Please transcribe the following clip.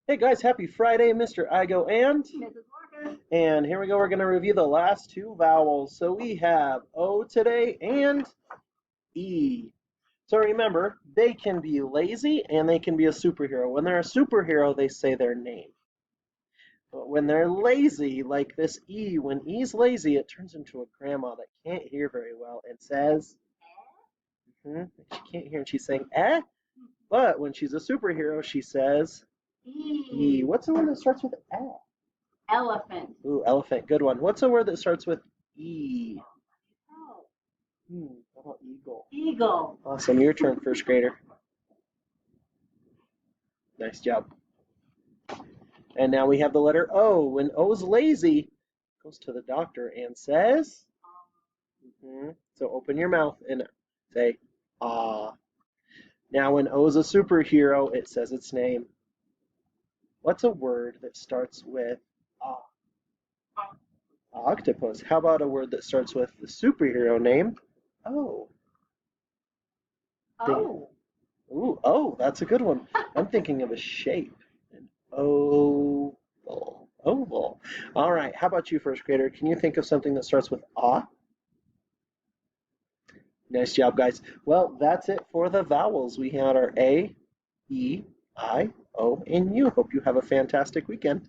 Hey guys, happy Friday, Mr. Igo Mrs. Walker. and here we go. We're going to review the last two vowels. So we have O today and E. So remember, they can be lazy and they can be a superhero. When they're a superhero, they say their name. But when they're lazy, like this E, when E's lazy, it turns into a grandma that can't hear very well and says, she can't hear and she's saying, eh? But when she's a superhero, she says, E. E. What's the one that starts with eh? Elephant. Ooh, elephant, good one. What's a word that starts with E? Oh, How about eagle? eagle. Awesome, your turn, first grader. Nice job. And now we have the letter O. When O's lazy, goes to the doctor and says, so open your mouth and say, ah. Now when O's a superhero, it says its name. What's a word that starts with ah? Octopus. How about a word that starts with the superhero name? O. Oh. Ooh, oh, that's a good one. I'm thinking of a shape. An oval. Oval. All right. How about you, first grader? Can you think of something that starts with ah? Nice job, guys. Well, that's it for the vowels. We had our A, E, I, O, and U. Hope you have a fantastic weekend.